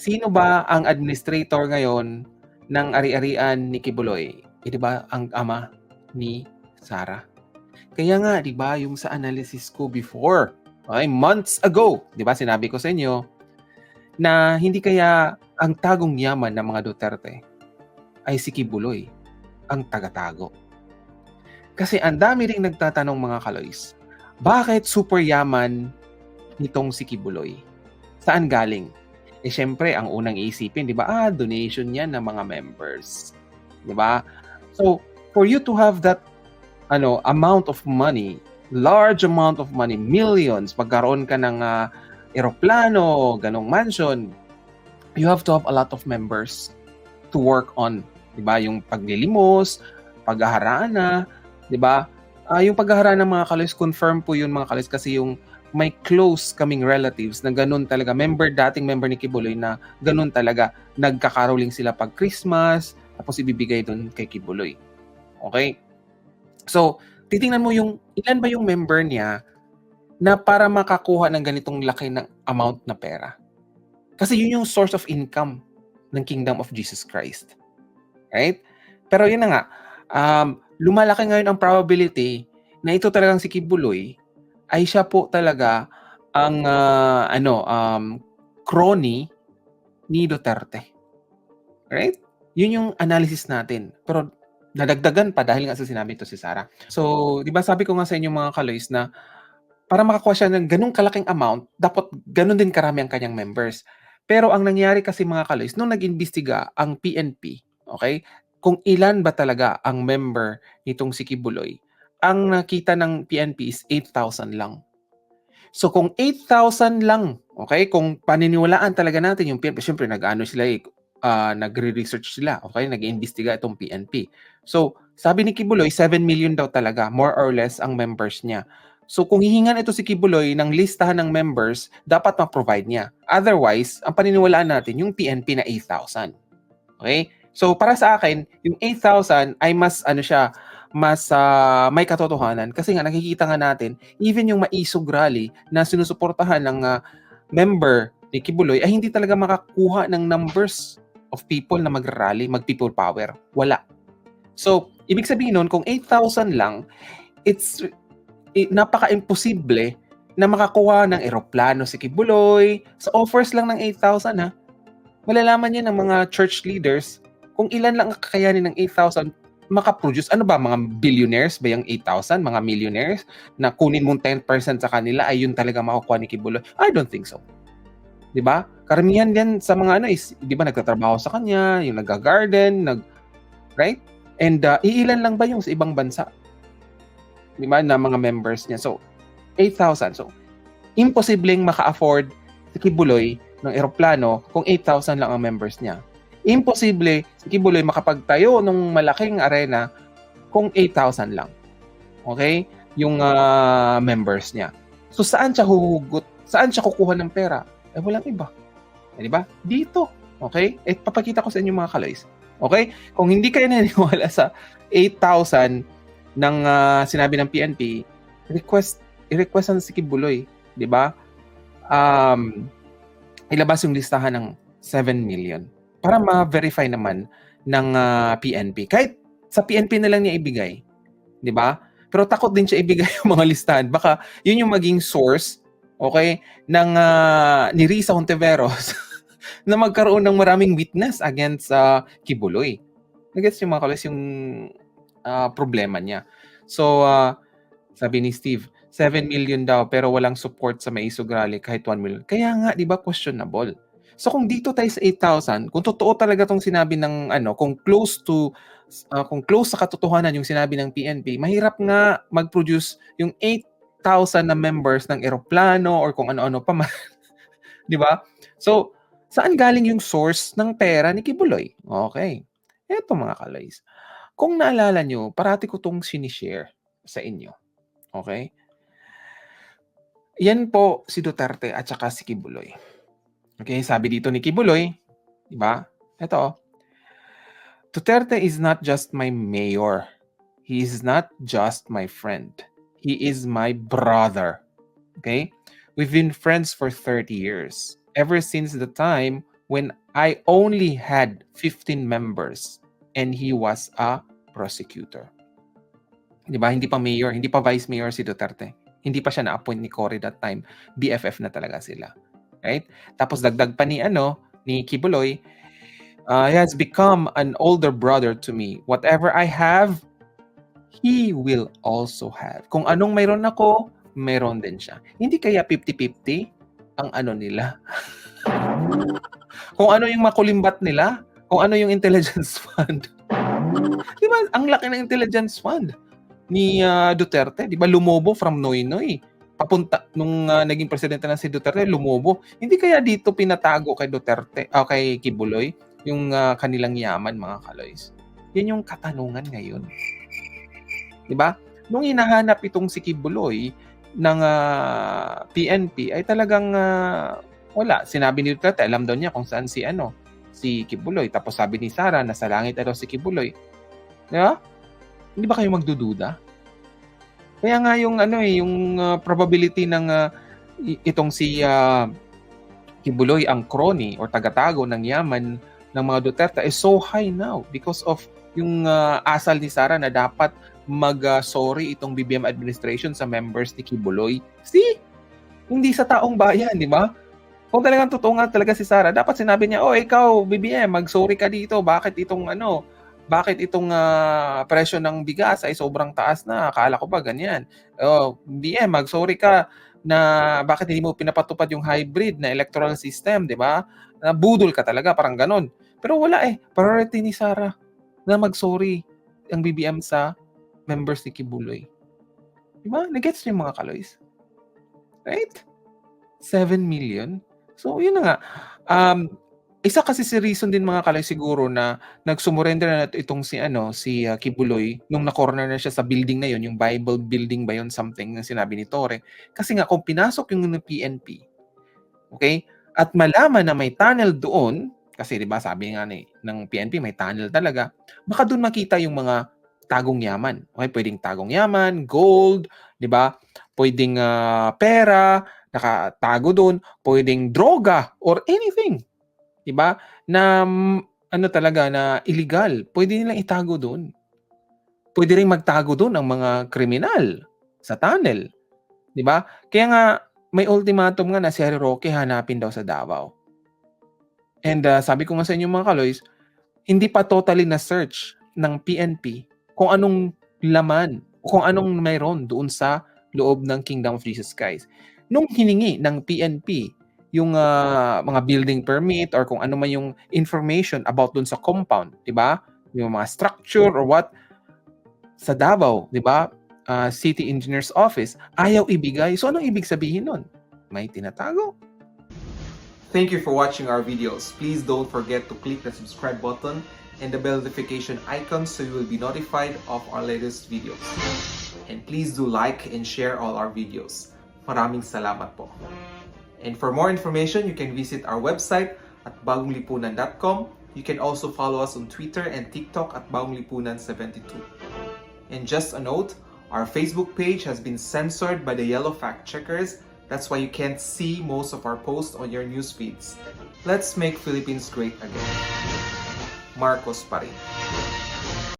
Sino ba ang administrator ngayon ng ari-arian ni Kibuloy? 'Di ba ang ama ni Sarah? Kaya nga 'di ba yung sa analysis ko before, okay, months ago, 'di ba sinabi ko sa inyo na hindi kaya ang tagong yaman ng mga Duterte ay si Kibuloy ang taga-tago. Kasi ang dami ring nagtatanong mga kaloys, bakit super yaman nitong si Kibuloy? Saan galing? Syempre, ang unang iisipin, di ba, donation yan ng mga members. Di ba? So, for you to have that amount of money, large amount of money, millions, pagkaroon ka ng eroplano, ganong mansion, you have to have a lot of members to work on. Di ba? Yung paglilimos, paghaharana, di ba? Yung paghaharana ng mga kaloys, confirm po yun mga kaloys kasi yung may close kaming relatives na ganun talaga, dating member ni Kibuloy na ganun talaga, nagkakaroling sila pag Christmas, tapos ibibigay dun kay Kibuloy. Okay? So, titingnan mo yung, ilan ba yung member niya na para makakuha ng ganitong laki ng amount na pera. Kasi yun yung source of income ng Kingdom of Jesus Christ. Right? Pero yun na nga, lumalaki ngayon ang probability na ito talagang si Kibuloy ay siya po talaga ang crony ni Duterte. Right? Yun yung analysis natin. Pero nadagdagan pa dahil nga sa sinabi ito si Sarah. So, di ba sabi ko nga sa inyo mga kaloys na para makakuha siya ng ganung kalaking amount, dapat ganun din karami ang kanyang members. Pero ang nangyari kasi mga kaloys, nung nag-imbestiga ang PNP, okay, kung ilan ba talaga ang member nitong si Kibuloy, ang nakita ng PNP is 8,000 lang. So kung 8,000 lang, okay, kung paniniwalaan talaga natin yung PNP, syempre nag-ano sila nagre-research sila, okay, nag-iimbestiga itong PNP. So sabi ni Kibuloy, 7 million daw talaga, more or less ang members niya. So kung hihingan ito si Kibuloy ng listahan ng members, dapat ma-provide niya. Otherwise, ang paniniwalaan natin yung PNP na 8,000. Okay? So para sa akin, yung 8,000 ay mas may katotohanan kasi nga nakikita nga natin even yung maisog rally na sinusuportahan ng member ni Kibuloy ay hindi talaga makakuha ng numbers of people na mag-rally, mag-people power. Wala. So, ibig sabihin nun, kung 8,000 lang, napaka-imposible na makakuha ng eroplano si Kibuloy. Sa offers lang ng 8,000 ha. Malalaman yan ng mga church leaders kung ilan lang ang kakayanin ng 8,000 makaproduce. Ano ba, mga billionaires ba yung 8,000? Mga millionaires na kunin mong 10% sa kanila ay yun talaga makukuha ni Kibuloy? I don't think so. Diba? Karamihan yan sa mga diba nagtatrabaho sa kanya, yung nag-garden, right? And iilan lang ba yung sa ibang bansa? Diba? Na mga members niya. So, 8,000. So, imposibleng maka-afford si Kibuloy ng eroplano kung 8,000 lang ang members niya. Imposible si Kibuloy makapagtayo ng malaking arena kung 8,000 lang. Okay? Yung members niya. So saan siya huhugot? Saan siya kukuha ng pera? Walang iba. Di ba? Dito. Okay? Papakita ko sa inyo mga kaloys. Okay? Kung hindi kayo naniniwala sa 8,000 ng sinabi ng PNP, i-requestan si Kibuloy. Di ba? Ilabas yung listahan ng 7 million para ma-verify naman ng PNP. Kahit sa PNP na lang niya ibigay. Di ba? Pero takot din siya ibigay yung mga listahan. Baka yun yung maging source, okay, ng ni Risa Hontiveros na magkaroon ng maraming witness against Kibuloy. Nagets yung mga kalas yung problema niya. So, sabi ni Steve, 7 million daw pero walang support sa Maisog Rally kahit 1 million. Kaya nga, di ba, questionable. So kung dito tayo sa 8,000, kung totoo talaga tong sinabi ng kung close sa katotohanan yung sinabi ng PNP, mahirap nga mag-produce yung 8,000 na members ng eroplano or kung ano-ano pa man. Di ba? So, saan galing yung source ng pera ni Kibuloy? Okay. Eto mga kalays. Kung naalala nyo, parati ko tong sinishare sa inyo. Okay? Yan po si Duterte at saka si Kibuloy. Okay, sabi dito ni Kibuloy, di ba? Ito, Duterte is not just my mayor. He is not just my friend. He is my brother. Okay? We've been friends for 30 years. Ever since the time when I only had 15 members and he was a prosecutor. Di ba? Hindi pa mayor, hindi pa vice mayor si Duterte. Hindi pa siya na-appoint ni Cory that time. BFF na talaga sila. Right? Tapos dagdag pa ni Kibuloy, he has become an older brother to me. Whatever I have, he will also have. Kung anong mayroon ako, mayroon din siya. Hindi kaya 50-50 ang nila. Kung ano yung makulimbat nila, kung ano yung intelligence fund. Di ba? Ang laki ng intelligence fund ni Duterte. Di ba? Lumobo from Noynoy. Papunta, nung naging presidente na si Duterte, lumobo. Hindi kaya dito pinatago kay Duterte, kay Kibuloy, yung kanilang yaman, mga kaloys. Yan yung katanungan ngayon. Di ba? Nung hinahanap itong si Kibuloy ng PNP, ay talagang wala. Sinabi ni Duterte, alam daw niya kung saan si Kibuloy. Tapos sabi ni Sara, nasa langit daw si Kibuloy. Di ba? Hindi ba kayo magdududa? Kaya nga yung yung probability ng itong si Kibuloy ang crony or tagatago ng yaman ng mga Duterte is so high now because of yung asal ni Sara na dapat mag-sorry itong BBM administration sa members ni Kibuloy. See? Hindi sa taong bayan, di ba? Kung talagang totoo nga talaga si Sara, dapat sinabi niya, ikaw, BBM, mag-sorry ka dito. Bakit itong presyo ng bigas ay sobrang taas na? Akala ko ba ganyan? BBM, mag-sorry ka na bakit hindi mo pinapatupad yung hybrid na electoral system, di ba? Budol ka talaga, parang ganon. Pero wala priority ni Sara na mag-sorry ang BBM sa members ni Kibuloy. Di ba? Nagets niyo yung mga kaloys? Right? 7 million? So, yun na nga. Isa kasi si reason din mga kaloy siguro na nagsumurrender na itong si Kibuloy nung na-corner na siya sa building na yun, yung Bible building ba yun, something na sinabi ni Torre. Kasi nga, kung pinasok yung PNP, okay, at malaman na may tunnel doon, kasi di ba sabi nga ng PNP may tunnel talaga, baka doon makita yung mga tagong yaman. Okay, pwedeng tagong yaman, gold, di ba? Pwedeng pera, nakatago doon, pwedeng droga or anything. 'Di ba? Na talaga na illegal. Pwede nilang itago doon. Pwede ring magtago doon ang mga kriminal sa tunnel. 'Di ba? Kaya nga may ultimatum nga na si Harry Roque hanapin daw sa Davao. And sabi ko nga sa inyo mga kaloys, hindi pa totally na search ng PNP kung anong laman, kung anong mayroon doon sa loob ng Kingdom of Jesus Christ. Nung hiningi ng PNP yung mga building permit or kung ano man yung information about dun sa compound, 'di ba? Yung mga structure or what sa Davao, 'di ba? City Engineer's Office ayaw ibigay. So anong ibig sabihin nun? May tinatago. Thank you for watching our videos. Please don't forget to click the subscribe button and the bell notification icon so you will be notified of our latest videos. And please do like and share all our videos. Maraming salamat po. And for more information, you can visit our website at bagonglipunan.com. You can also follow us on Twitter and TikTok at bagonglipunan72. And just a note, our Facebook page has been censored by the yellow fact checkers. That's why you can't see most of our posts on your news feeds. Let's make Philippines great again. Marcos pa rin.